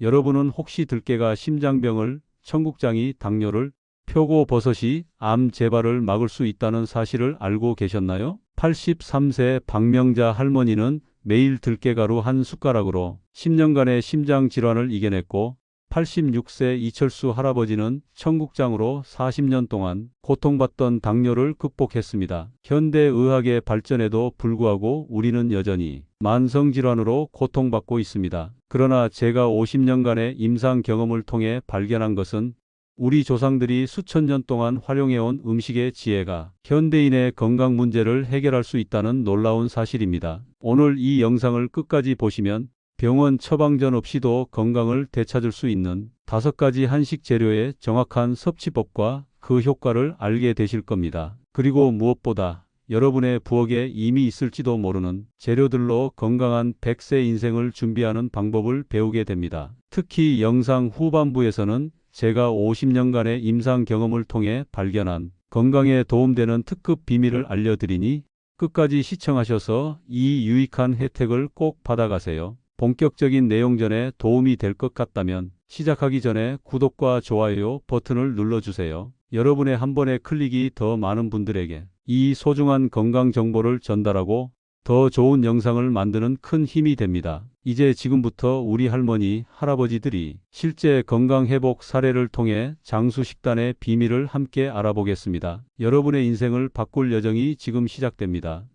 여러분은 혹시 들깨가 심장병을, 청국장이 당뇨를, 표고버섯이 암 재발을 막을 수 있다는 사실을 알고 계셨나요? 83세 박명자 할머니는 매일 들깨가루 한 숟가락으로 10년간의 심장 질환을 이겨냈고, 86세 이철수 할아버지는 청국장으로 40년 동안 고통받던 당뇨를 극복했습니다. 현대의학의 발전에도 불구하고 우리는 여전히 만성질환으로 고통받고 있습니다. 그러나 제가 50년간의 임상 경험을 통해 발견한 것은 우리 조상들이 수천 년 동안 활용해온 음식의 지혜가 현대인의 건강 문제를 해결할 수 있다는 놀라운 사실입니다. 오늘 이 영상을 끝까지 보시면 병원 처방전 없이도 건강을 되찾을 수 있는 5가지 한식 재료의 정확한 섭취법과 그 효과를 알게 되실 겁니다. 그리고 무엇보다 여러분의 부엌에 이미 있을지도 모르는 재료들로 건강한 100세 인생을 준비하는 방법을 배우게 됩니다. 특히 영상 후반부에서는 제가 50년간의 임상 경험을 통해 발견한 건강에 도움되는 특급 비밀을 알려드리니 끝까지 시청하셔서 이 유익한 혜택을 꼭 받아가세요. 본격적인 내용 전에 도움이 될 것 같다면 시작하기 전에 구독과 좋아요 버튼을 눌러주세요. 여러분의 한 번의 클릭이 더 많은 분들에게 이 소중한 건강 정보를 전달하고 더 좋은 영상을 만드는 큰 힘이 됩니다. 이제 지금부터 우리 할머니, 할아버지들이 실제 건강 회복 사례를 통해 장수 식단의 비밀을 함께 알아보겠습니다. 여러분의 인생을 바꿀 여정이 지금 시작됩니다.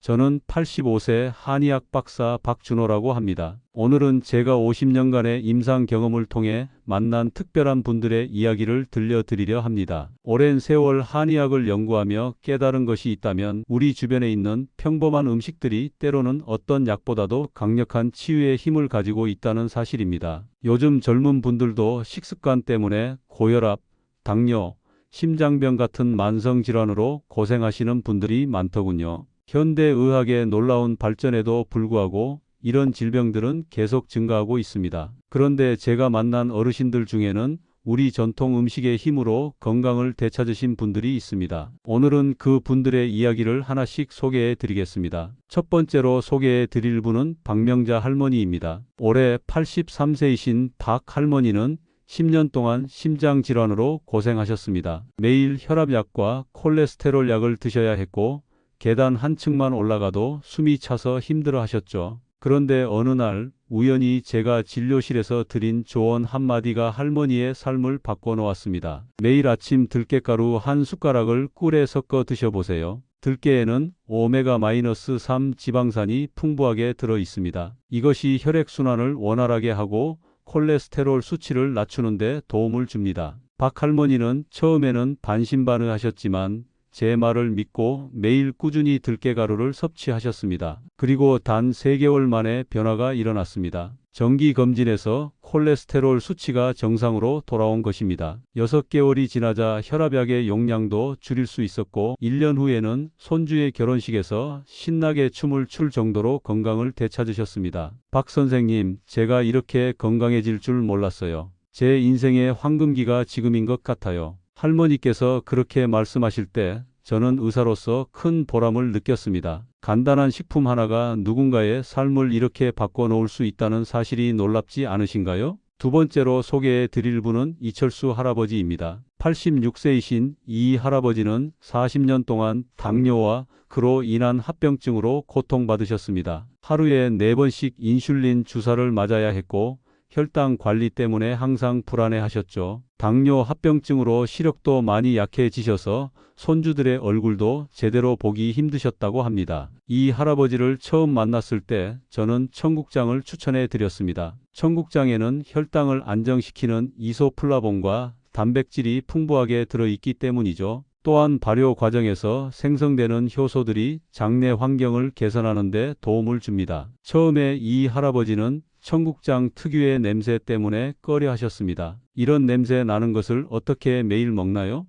저는 85세 한의학 박사 박준호라고 합니다. 오늘은 제가 50년간의 임상 경험을 통해 만난 특별한 분들의 이야기를 들려드리려 합니다. 오랜 세월 한의학을 연구하며 깨달은 것이 있다면 우리 주변에 있는 평범한 음식들이 때로는 어떤 약보다도 강력한 치유의 힘을 가지고 있다는 사실입니다. 요즘 젊은 분들도 식습관 때문에 고혈압, 당뇨, 심장병 같은 만성질환으로 고생하시는 분들이 많더군요. 현대의학의 놀라운 발전에도 불구하고 이런 질병들은 계속 증가하고 있습니다. 그런데 제가 만난 어르신들 중에는 우리 전통 음식의 힘으로 건강을 되찾으신 분들이 있습니다. 오늘은 그 분들의 이야기를 하나씩 소개해 드리겠습니다. 첫 번째로 소개해 드릴 분은 박명자 할머니입니다. 올해 83세이신 박 할머니는 10년 동안 심장질환으로 고생하셨습니다. 매일 혈압약과 콜레스테롤 약을 드셔야 했고 계단 한 층만 올라가도 숨이 차서 힘들어 하셨죠. 그런데 어느 날 우연히 제가 진료실에서 드린 조언 한마디가 할머니의 삶을 바꿔놓았습니다. 매일 아침 들깨가루 한 숟가락을 꿀에 섞어 드셔보세요. 들깨에는 오메가-3 지방산이 풍부하게 들어 있습니다. 이것이 혈액순환을 원활하게 하고 콜레스테롤 수치를 낮추는 데 도움을 줍니다. 박 할머니는 처음에는 반신반의하셨지만 제 말을 믿고 매일 꾸준히 들깨가루를 섭취하셨습니다. 그리고 단 3개월 만에 변화가 일어났습니다. 정기검진에서 콜레스테롤 수치가 정상으로 돌아온 것입니다. 6개월이 지나자 혈압약의 용량도 줄일 수 있었고 1년 후에는 손주의 결혼식에서 신나게 춤을 출 정도로 건강을 되찾으셨습니다. 박 선생님, 제가 이렇게 건강해질 줄 몰랐어요. 제 인생의 황금기가 지금인 것 같아요. 할머니께서 그렇게 말씀하실 때 저는 의사로서 큰 보람을 느꼈습니다. 간단한 식품 하나가 누군가의 삶을 이렇게 바꿔놓을 수 있다는 사실이 놀랍지 않으신가요? 두 번째로 소개해 드릴 분은 이철수 할아버지입니다. 86세이신 이 할아버지는 40년 동안 당뇨와 그로 인한 합병증으로 고통받으셨습니다. 하루에 4번씩 인슐린 주사를 맞아야 했고 혈당 관리 때문에 항상 불안해하셨죠. 당뇨 합병증으로 시력도 많이 약해지셔서 손주들의 얼굴도 제대로 보기 힘드셨다고 합니다. 이 할아버지를 처음 만났을 때 저는 청국장을 추천해 드렸습니다. 청국장에는 혈당을 안정시키는 이소플라본과 단백질이 풍부하게 들어있기 때문이죠. 또한 발효 과정에서 생성되는 효소들이 장내 환경을 개선하는 데 도움을 줍니다. 처음에 이 할아버지는 청국장 특유의 냄새 때문에 꺼려 하셨습니다. 이런 냄새 나는 것을 어떻게 매일 먹나요?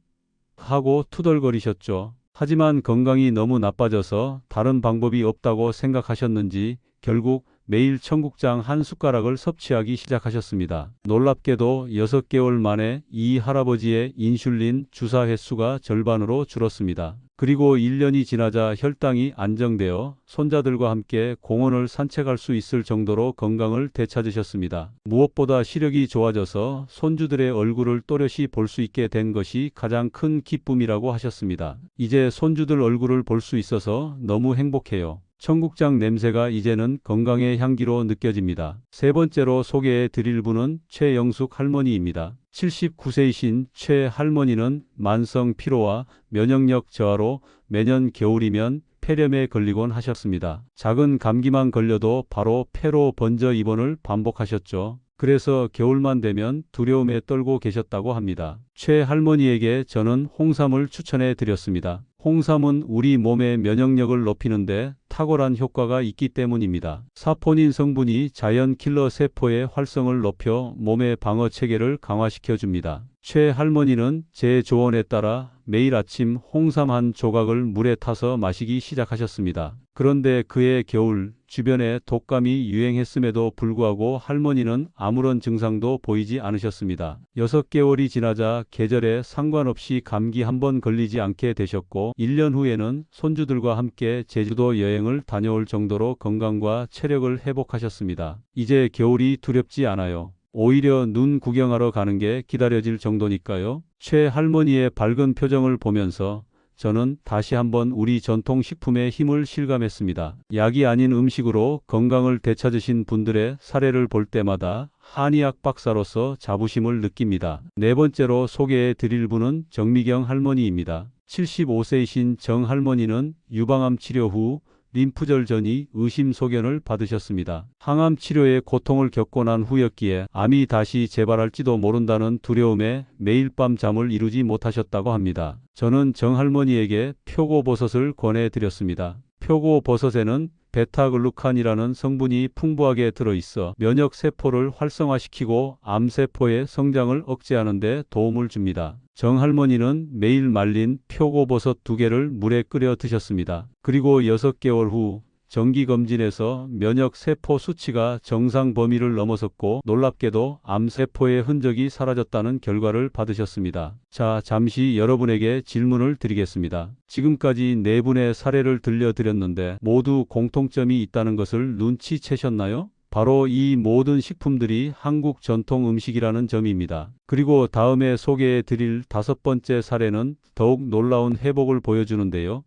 하고 투덜거리셨죠. 하지만 건강이 너무 나빠져서 다른 방법이 없다고 생각하셨는지 결국 매일 청국장 한 숟가락을 섭취하기 시작하셨습니다. 놀랍게도 6개월 만에 이 할아버지의 인슐린 주사 횟수가 절반으로 줄었습니다. 그리고 1년이 지나자 혈당이 안정되어 손자들과 함께 공원을 산책할 수 있을 정도로 건강을 되찾으셨습니다. 무엇보다 시력이 좋아져서 손주들의 얼굴을 또렷이 볼 수 있게 된 것이 가장 큰 기쁨이라고 하셨습니다. 이제 손주들 얼굴을 볼 수 있어서 너무 행복해요. 청국장 냄새가 이제는 건강의 향기로 느껴집니다. 세 번째로 소개해 드릴 분은 최영숙 할머니입니다. 79세이신 최 할머니는 만성 피로와 면역력 저하로 매년 겨울이면 폐렴에 걸리곤 하셨습니다. 작은 감기만 걸려도 바로 폐로 번져 입원을 반복하셨죠. 그래서 겨울만 되면 두려움에 떨고 계셨다고 합니다. 최 할머니에게 저는 홍삼을 추천해 드렸습니다. 홍삼은 우리 몸의 면역력을 높이는데 탁월한 효과가 있기 때문입니다. 사포닌 성분이 자연 킬러 세포의 활성을 높여 몸의 방어 체계를 강화시켜 줍니다. 최 할머니는 제 조언에 따라 매일 아침 홍삼 한 조각을 물에 타서 마시기 시작하셨습니다. 그런데 그해 겨울 주변에 독감이 유행했음에도 불구하고 할머니는 아무런 증상도 보이지 않으셨습니다. 6개월이 지나자 계절에 상관없이 감기 한 번 걸리지 않게 되셨고 1년 후에는 손주들과 함께 제주도 여행을 다녀올 정도로 건강과 체력을 회복하셨습니다. 이제 겨울이 두렵지 않아요. 오히려 눈 구경하러 가는 게 기다려질 정도니까요. 최 할머니의 밝은 표정을 보면서 저는 다시 한번 우리 전통식품의 힘을 실감했습니다. 약이 아닌 음식으로 건강을 되찾으신 분들의 사례를 볼 때마다 한의학 박사로서 자부심을 느낍니다. 네 번째로 소개해 드릴 분은 정미경 할머니입니다. 75세이신 정 할머니는 유방암 치료 후 림프절 전이 의심소견을 받으셨습니다. 항암 치료의 고통을 겪고 난 후였기에 암이 다시 재발할지도 모른다는 두려움에 매일 밤 잠을 이루지 못하셨다고 합니다. 저는 정할머니에게 표고버섯을 권해드렸습니다. 표고버섯에는 베타글루칸이라는 성분이 풍부하게 들어있어 면역세포를 활성화시키고 암세포의 성장을 억제하는 데 도움을 줍니다. 정할머니는 매일 말린 표고버섯 2개를 물에 끓여 드셨습니다. 그리고 6개월 후 정기검진에서 면역세포 수치가 정상 범위를 넘어섰고 놀랍게도 암세포의 흔적이 사라졌다는 결과를 받으셨습니다. 자, 잠시 여러분에게 질문을 드리겠습니다. 지금까지 4분의 사례를 들려드렸는데 모두 공통점이 있다는 것을 눈치채셨나요? 바로 이 모든 식품들이 한국 전통 음식이라는 점입니다. 그리고 다음에 소개해 드릴 5번째 사례는 더욱 놀라운 회복을 보여주는데요.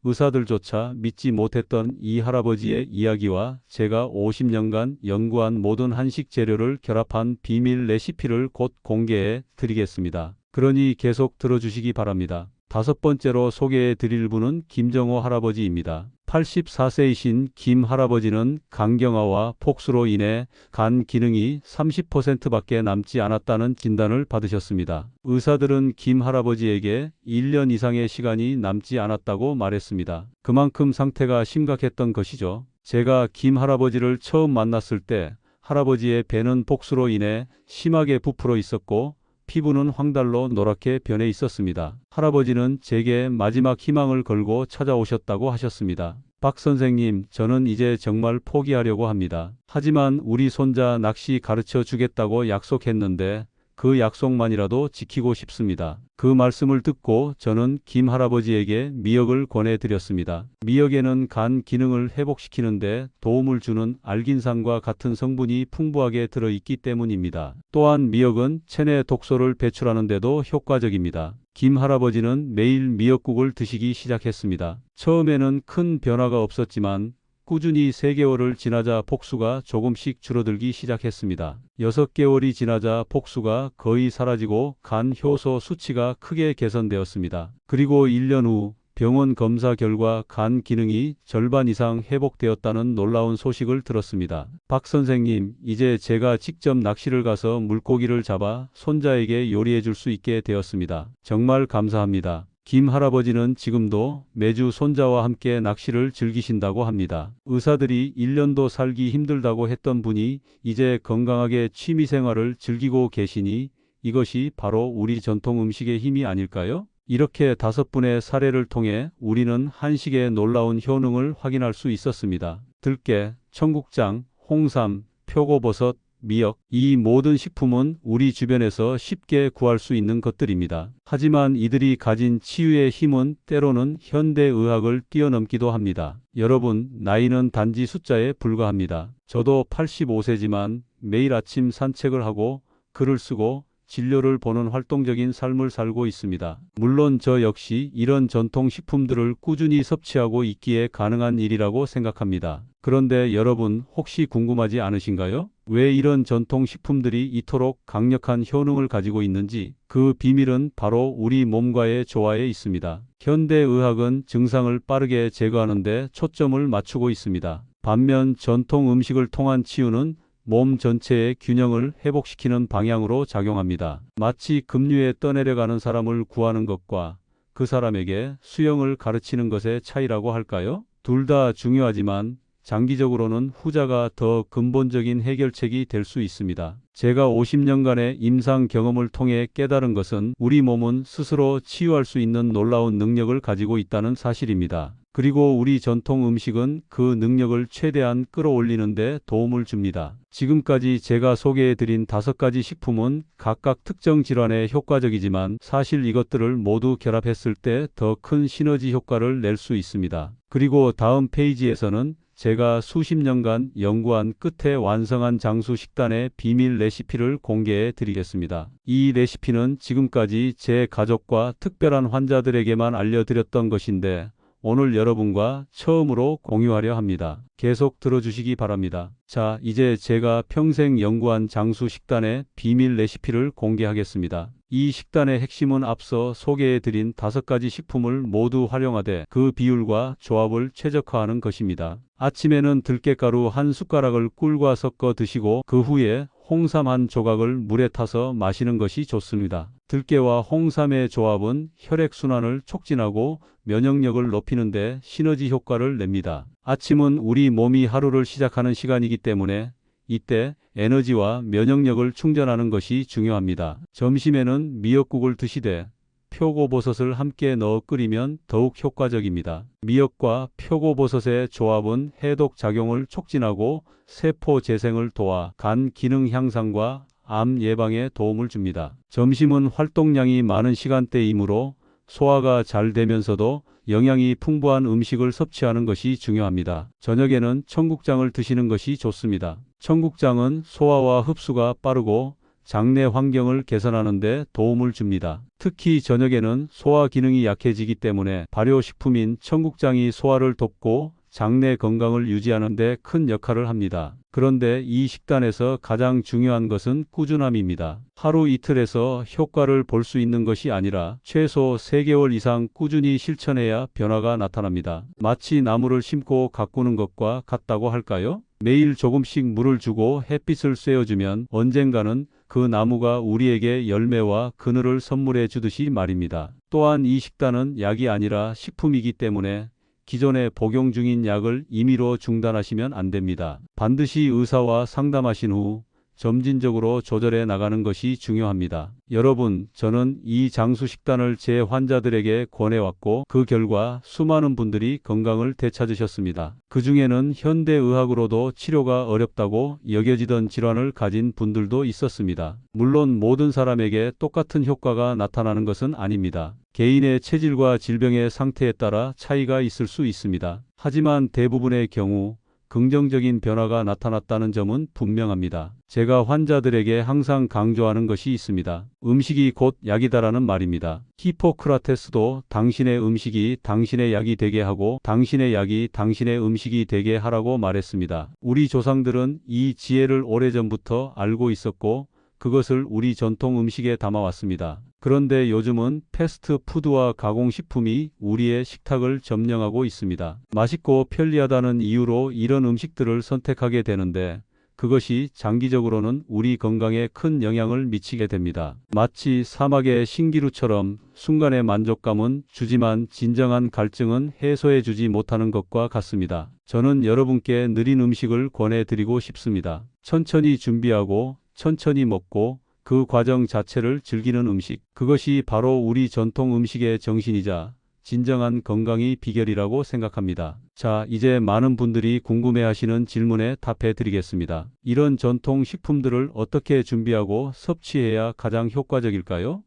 의사들조차 믿지 못했던 이 할아버지의 이야기와 제가 50년간 연구한 모든 한식 재료를 결합한 비밀 레시피를 곧 공개해 드리겠습니다. 그러니 계속 들어주시기 바랍니다. 5번째로 소개해 드릴 분은 김정호 할아버지입니다. 84세이신 김 할아버지는 간경화와 폭수로 인해 간 기능이 30%밖에 남지 않았다는 진단을 받으셨습니다. 의사들은 김 할아버지에게 1년 이상의 시간이 남지 않았다고 말했습니다. 그만큼 상태가 심각했던 것이죠. 제가 김 할아버지를 처음 만났을 때 할아버지의 배는 폭수로 인해 심하게 부풀어 있었고 피부는 황달로 노랗게 변해 있었습니다. 할아버지는 제게 마지막 희망을 걸고 찾아오셨다고 하셨습니다. 박 선생님, 저는 이제 정말 포기하려고 합니다. 하지만 우리 손자 낚시 가르쳐 주겠다고 약속했는데 그 약속만이라도 지키고 싶습니다. 그 말씀을 듣고 저는 김 할아버지에게 미역을 권해드렸습니다. 미역에는 간 기능을 회복시키는데 도움을 주는 알긴산과 같은 성분이 풍부하게 들어있기 때문입니다. 또한 미역은 체내 독소를 배출하는 데도 효과적입니다. 김 할아버지는 매일 미역국을 드시기 시작했습니다. 처음에는 큰 변화가 없었지만 꾸준히 3개월을 지나자 폭수가 조금씩 줄어들기 시작했습니다. 6개월이 지나자 폭수가 거의 사라지고 간 효소 수치가 크게 개선되었습니다. 그리고 1년 후 병원 검사 결과 간 기능이 절반 이상 회복되었다는 놀라운 소식을 들었습니다. 박 선생님, 이제 제가 직접 낚시를 가서 물고기를 잡아 손자에게 요리해 줄 수 있게 되었습니다. 정말 감사합니다. 김 할아버지는 지금도 매주 손자와 함께 낚시를 즐기신다고 합니다. 의사들이 1년도 살기 힘들다고 했던 분이 이제 건강하게 취미생활을 즐기고 계시니 이것이 바로 우리 전통 음식의 힘이 아닐까요? 이렇게 5분의 사례를 통해 우리는 한식의 놀라운 효능을 확인할 수 있었습니다. 들깨, 청국장, 홍삼, 표고버섯, 미역, 이 모든 식품은 우리 주변에서 쉽게 구할 수 있는 것들입니다. 하지만 이들이 가진 치유의 힘은 때로는 현대의학을 뛰어넘기도 합니다. 여러분, 나이는 단지 숫자에 불과합니다. 저도 85세지만 매일 아침 산책을 하고 글을 쓰고 진료를 보는 활동적인 삶을 살고 있습니다. 물론 저 역시 이런 전통식품들을 꾸준히 섭취하고 있기에 가능한 일이라고 생각합니다. 그런데 여러분 혹시 궁금하지 않으신가요? 왜 이런 전통식품들이 이토록 강력한 효능을 가지고 있는지 그 비밀은 바로 우리 몸과의 조화에 있습니다. 현대의학은 증상을 빠르게 제거하는 데 초점을 맞추고 있습니다. 반면 전통 음식을 통한 치유는 몸 전체의 균형을 회복시키는 방향으로 작용합니다. 마치 급류에 떠내려가는 사람을 구하는 것과 그 사람에게 수영을 가르치는 것의 차이라고 할까요? 둘 다 중요하지만 장기적으로는 후자가 더 근본적인 해결책이 될 수 있습니다. 제가 50년간의 임상 경험을 통해 깨달은 것은 우리 몸은 스스로 치유할 수 있는 놀라운 능력을 가지고 있다는 사실입니다. 그리고 우리 전통 음식은 그 능력을 최대한 끌어올리는 데 도움을 줍니다. 지금까지 제가 소개해드린 5가지 식품은 각각 특정 질환에 효과적이지만 사실 이것들을 모두 결합했을 때 더 큰 시너지 효과를 낼 수 있습니다. 그리고 다음 페이지에서는 제가 수십 년간 연구한 끝에 완성한 장수 식단의 비밀 레시피를 공개해 드리겠습니다. 이 레시피는 지금까지 제 가족과 특별한 환자들에게만 알려드렸던 것인데 오늘 여러분과 처음으로 공유하려 합니다. 계속 들어주시기 바랍니다. 자, 이제 제가 평생 연구한 장수 식단의 비밀 레시피를 공개하겠습니다. 이 식단의 핵심은 앞서 소개해드린 5가지 식품을 모두 활용하되 그 비율과 조합을 최적화하는 것입니다. 아침에는 들깨가루 한 숟가락을 꿀과 섞어 드시고 그 후에 홍삼 한 조각을 물에 타서 마시는 것이 좋습니다. 들깨와 홍삼의 조합은 혈액순환을 촉진하고 면역력을 높이는 데 시너지 효과를 냅니다. 아침은 우리 몸이 하루를 시작하는 시간이기 때문에 이때 에너지와 면역력을 충전하는 것이 중요합니다. 점심에는 미역국을 드시되 표고버섯을 함께 넣어 끓이면 더욱 효과적입니다. 미역과 표고버섯의 조합은 해독 작용을 촉진하고 세포 재생을 도와 간 기능 향상과 암 예방에 도움을 줍니다. 점심은 활동량이 많은 시간대이므로 소화가 잘 되면서도 영양이 풍부한 음식을 섭취하는 것이 중요합니다. 저녁에는 청국장을 드시는 것이 좋습니다. 청국장은 소화와 흡수가 빠르고 장내 환경을 개선하는 데 도움을 줍니다. 특히 저녁에는 소화 기능이 약해지기 때문에 발효식품인 청국장이 소화를 돕고 장내 건강을 유지하는 데 큰 역할을 합니다. 그런데 이 식단에서 가장 중요한 것은 꾸준함입니다. 하루 이틀에서 효과를 볼 수 있는 것이 아니라 최소 3개월 이상 꾸준히 실천해야 변화가 나타납니다. 마치 나무를 심고 가꾸는 것과 같다고 할까요? 매일 조금씩 물을 주고 햇빛을 쐬어주면 언젠가는 그 나무가 우리에게 열매와 그늘을 선물해 주듯이 말입니다. 또한 이 식단은 약이 아니라 식품이기 때문에 기존에 복용 중인 약을 임의로 중단하시면 안 됩니다. 반드시 의사와 상담하신 후 점진적으로 조절해 나가는 것이 중요합니다. 여러분, 저는 이 장수 식단을 제 환자들에게 권해왔고 그 결과 수많은 분들이 건강을 되찾으셨습니다. 그 중에는 현대의학으로도 치료가 어렵다고 여겨지던 질환을 가진 분들도 있었습니다. 물론 모든 사람에게 똑같은 효과가 나타나는 것은 아닙니다. 개인의 체질과 질병의 상태에 따라 차이가 있을 수 있습니다. 하지만 대부분의 경우 긍정적인 변화가 나타났다는 점은 분명합니다. 제가 환자들에게 항상 강조하는 것이 있습니다. 음식이 곧 약이다라는 말입니다. 히포크라테스도 당신의 음식이 당신의 약이 되게 하고 당신의 약이 당신의 음식이 되게 하라고 말했습니다. 우리 조상들은 이 지혜를 오래전부터 알고 있었고 그것을 우리 전통 음식에 담아왔습니다. 그런데 요즘은 패스트푸드와 가공식품이 우리의 식탁을 점령하고 있습니다. 맛있고 편리하다는 이유로 이런 음식들을 선택하게 되는데 그것이 장기적으로는 우리 건강에 큰 영향을 미치게 됩니다. 마치 사막의 신기루처럼 순간의 만족감은 주지만 진정한 갈증은 해소해 주지 못하는 것과 같습니다. 저는 여러분께 느린 음식을 권해드리고 싶습니다. 천천히 준비하고 천천히 먹고 그 과정 자체를 즐기는 음식, 그것이 바로 우리 전통 음식의 정신이자 진정한 건강이 비결이라고 생각합니다. 자, 이제 많은 분들이 궁금해하시는 질문에 답해 드리겠습니다. 이런 전통 식품들을 어떻게 준비하고 섭취해야 가장 효과적일까요?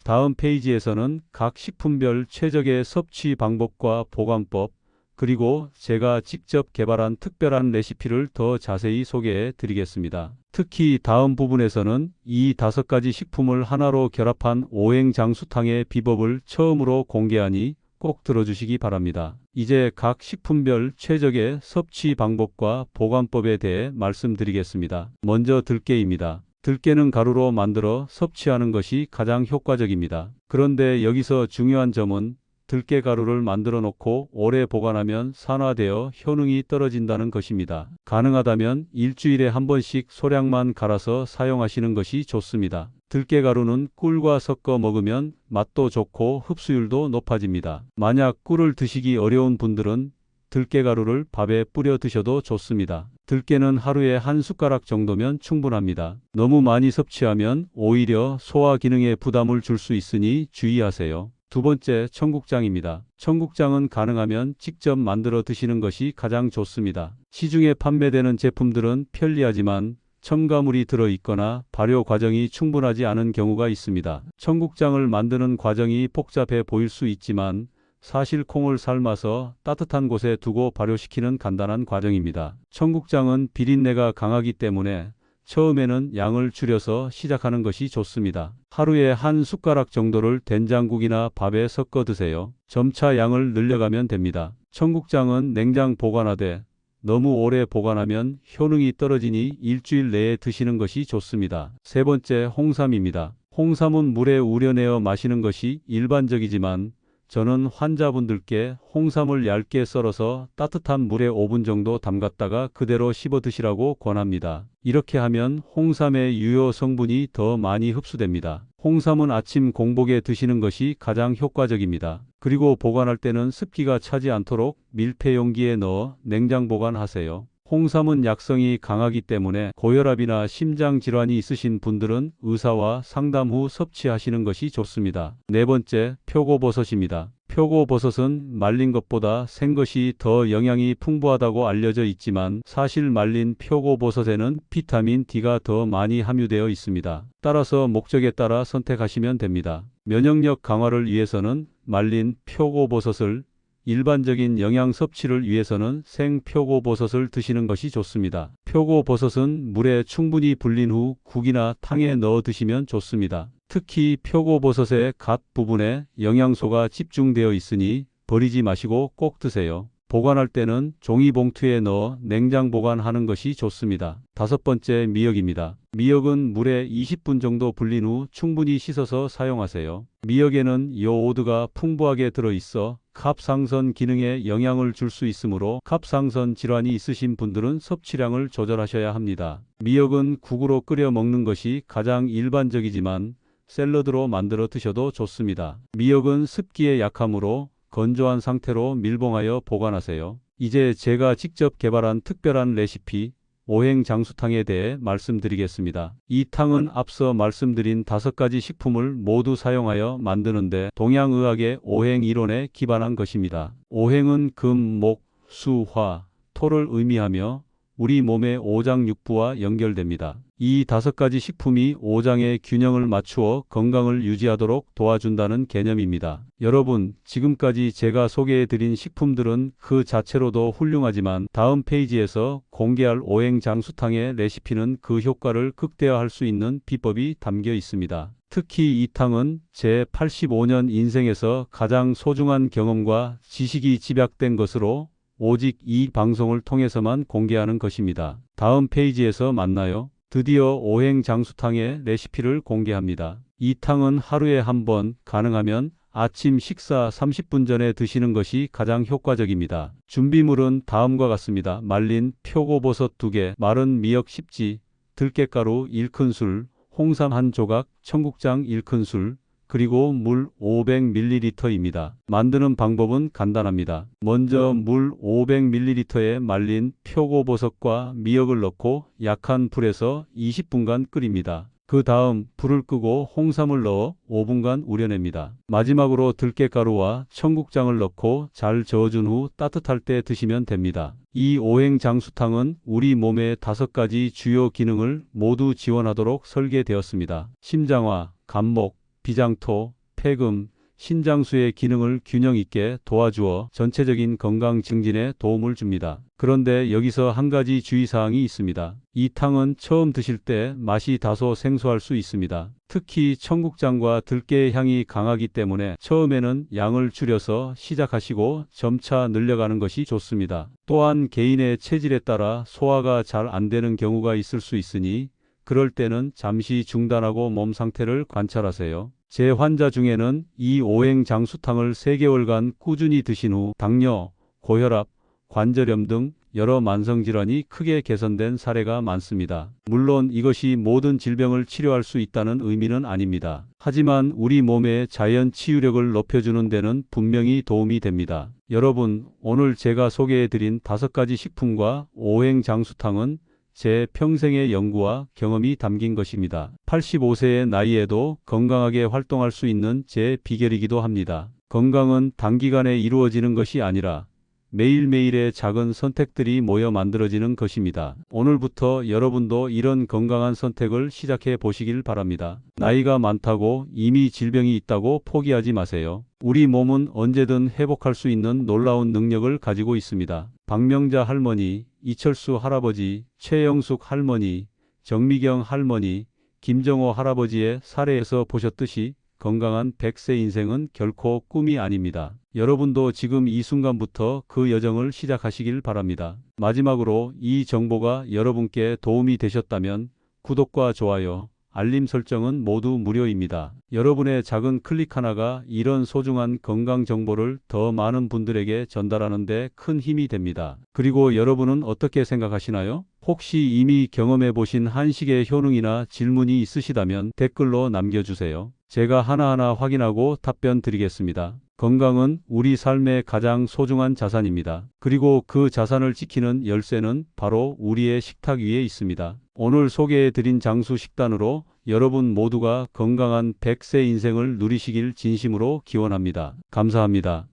다음 페이지에서는 각 식품별 최적의 섭취 방법과 보관법, 그리고 제가 직접 개발한 특별한 레시피를 더 자세히 소개해 드리겠습니다. 특히 다음 부분에서는 이 5가지 식품을 하나로 결합한 오행장수탕의 비법을 처음으로 공개하니 꼭 들어주시기 바랍니다. 이제 각 식품별 최적의 섭취 방법과 보관법에 대해 말씀드리겠습니다. 먼저 들깨입니다. 들깨는 가루로 만들어 섭취하는 것이 가장 효과적입니다. 그런데 여기서 중요한 점은 들깨 가루를 만들어 놓고 오래 보관하면 산화되어 효능이 떨어진다는 것입니다. 가능하다면 일주일에 한 번씩 소량만 갈아서 사용하시는 것이 좋습니다. 들깨 가루는 꿀과 섞어 먹으면 맛도 좋고 흡수율도 높아집니다. 만약 꿀을 드시기 어려운 분들은 들깨 가루를 밥에 뿌려 드셔도 좋습니다. 들깨는 하루에 한 숟가락 정도면 충분합니다. 너무 많이 섭취하면 오히려 소화 기능에 부담을 줄 수 있으니 주의하세요. 두 번째, 청국장입니다. 청국장은 가능하면 직접 만들어 드시는 것이 가장 좋습니다. 시중에 판매되는 제품들은 편리하지만 첨가물이 들어있거나 발효 과정이 충분하지 않은 경우가 있습니다. 청국장을 만드는 과정이 복잡해 보일 수 있지만 사실 콩을 삶아서 따뜻한 곳에 두고 발효시키는 간단한 과정입니다. 청국장은 비린내가 강하기 때문에 처음에는 양을 줄여서 시작하는 것이 좋습니다. 하루에 한 숟가락 정도를 된장국이나 밥에 섞어 드세요. 점차 양을 늘려가면 됩니다. 청국장은 냉장 보관하되 너무 오래 보관하면 효능이 떨어지니 일주일 내에 드시는 것이 좋습니다. 세 번째, 홍삼입니다. 홍삼은 물에 우려내어 마시는 것이 일반적이지만 저는 환자분들께 홍삼을 얇게 썰어서 따뜻한 물에 5분 정도 담갔다가 그대로 씹어 드시라고 권합니다. 이렇게 하면 홍삼의 유효 성분이 더 많이 흡수됩니다. 홍삼은 아침 공복에 드시는 것이 가장 효과적입니다. 그리고 보관할 때는 습기가 차지 않도록 밀폐 용기에 넣어 냉장 보관하세요. 홍삼은 약성이 강하기 때문에 고혈압이나 심장 질환이 있으신 분들은 의사와 상담 후 섭취하시는 것이 좋습니다. 네 번째, 표고버섯입니다. 표고버섯은 말린 것보다 생 것이 더 영양이 풍부하다고 알려져 있지만 사실 말린 표고버섯에는 비타민 D가 더 많이 함유되어 있습니다. 따라서 목적에 따라 선택하시면 됩니다. 면역력 강화를 위해서는 말린 표고버섯을, 일반적인 영양 섭취를 위해서는 생 표고버섯을 드시는 것이 좋습니다. 표고버섯은 물에 충분히 불린 후 국이나 탕에 넣어 드시면 좋습니다. 특히 표고버섯의 갓 부분에 영양소가 집중되어 있으니 버리지 마시고 꼭 드세요. 보관할 때는 종이봉투에 넣어 냉장 보관하는 것이 좋습니다. 다섯 번째, 미역입니다. 미역은 물에 20분 정도 불린 후 충분히 씻어서 사용하세요. 미역에는 요오드가 풍부하게 들어있어 갑상선 기능에 영향을 줄 수 있으므로 갑상선 질환이 있으신 분들은 섭취량을 조절하셔야 합니다. 미역은 국으로 끓여 먹는 것이 가장 일반적이지만 샐러드로 만들어 드셔도 좋습니다. 미역은 습기에 약하므로 건조한 상태로 밀봉하여 보관하세요. 이제 제가 직접 개발한 특별한 레시피 오행장수탕에 대해 말씀드리겠습니다. 이 탕은 앞서 말씀드린 5가지 식품을 모두 사용하여 만드는데 동양의학의 오행 이론에 기반한 것입니다. 오행은 금, 목, 수, 화, 토를 의미하며 우리 몸의 오장육부와 연결됩니다. 이 5가지 식품이 오장의 균형을 맞추어 건강을 유지하도록 도와준다는 개념입니다. 여러분, 지금까지 제가 소개해드린 식품들은 그 자체로도 훌륭하지만 다음 페이지에서 공개할 오행장수탕의 레시피는 그 효과를 극대화할 수 있는 비법이 담겨 있습니다. 특히 이 탕은 제 85년 인생에서 가장 소중한 경험과 지식이 집약된 것으로 오직 이 방송을 통해서만 공개하는 것입니다. 다음 페이지에서 만나요. 드디어 오행장수탕의 레시피를 공개합니다. 이 탕은 하루에 한 번, 가능하면 아침 식사 30분 전에 드시는 것이 가장 효과적입니다. 준비물은 다음과 같습니다. 말린 표고버섯 2개, 마른 미역 10지, 들깨가루 1큰술, 홍삼 1조각, 청국장 1큰술, 그리고 물 500ml입니다. 만드는 방법은 간단합니다. 먼저 물 500ml에 말린 표고버섯과 미역을 넣고 약한 불에서 20분간 끓입니다. 그 다음 불을 끄고 홍삼을 넣어 5분간 우려냅니다. 마지막으로 들깨가루와 청국장을 넣고 잘 저어준 후 따뜻할 때 드시면 됩니다. 이 오행장수탕은 우리 몸의 5가지 주요 기능을 모두 지원하도록 설계되었습니다. 심장화, 간목, 비장토, 폐금, 신장수의 기능을 균형 있게 도와주어 전체적인 건강 증진에 도움을 줍니다. 그런데 여기서 한 가지 주의사항이 있습니다. 이 탕은 처음 드실 때 맛이 다소 생소할 수 있습니다. 특히 청국장과 들깨의 향이 강하기 때문에 처음에는 양을 줄여서 시작하시고 점차 늘려가는 것이 좋습니다. 또한 개인의 체질에 따라 소화가 잘 안 되는 경우가 있을 수 있으니 그럴 때는 잠시 중단하고 몸 상태를 관찰하세요. 제 환자 중에는 이 오행장수탕을 3개월간 꾸준히 드신 후 당뇨, 고혈압, 관절염 등 여러 만성질환이 크게 개선된 사례가 많습니다. 물론 이것이 모든 질병을 치료할 수 있다는 의미는 아닙니다. 하지만 우리 몸의 자연 치유력을 높여주는 데는 분명히 도움이 됩니다. 여러분, 오늘 제가 소개해드린 5가지 식품과 오행장수탕은 제 평생의 연구와 경험이 담긴 것입니다. 85세의 나이에도 건강하게 활동할 수 있는 제 비결이기도 합니다. 건강은 단기간에 이루어지는 것이 아니라 매일매일의 작은 선택들이 모여 만들어지는 것입니다. 오늘부터 여러분도 이런 건강한 선택을 시작해 보시길 바랍니다. 나이가 많다고 이미 질병이 있다고 포기하지 마세요. 우리 몸은 언제든 회복할 수 있는 놀라운 능력을 가지고 있습니다. 박명자 할머니, 이철수 할아버지, 최영숙 할머니, 정미경 할머니, 김정호 할아버지의 사례에서 보셨듯이 건강한 100세 인생은 결코 꿈이 아닙니다. 여러분도 지금 이 순간부터 그 여정을 시작하시길 바랍니다. 마지막으로 이 정보가 여러분께 도움이 되셨다면 구독과 좋아요, 알림 설정은 모두 무료입니다. 여러분의 작은 클릭 하나가 이런 소중한 건강 정보를 더 많은 분들에게 전달하는 데 큰 힘이 됩니다. 그리고 여러분은 어떻게 생각하시나요? 혹시 이미 경험해 보신 한식의 효능이나 질문이 있으시다면 댓글로 남겨주세요. 제가 하나하나 확인하고 답변 드리겠습니다. 건강은 우리 삶의 가장 소중한 자산입니다. 그리고 그 자산을 지키는 열쇠는 바로 우리의 식탁 위에 있습니다. 오늘 소개해드린 장수 식단으로 여러분 모두가 건강한 100세 인생을 누리시길 진심으로 기원합니다. 감사합니다.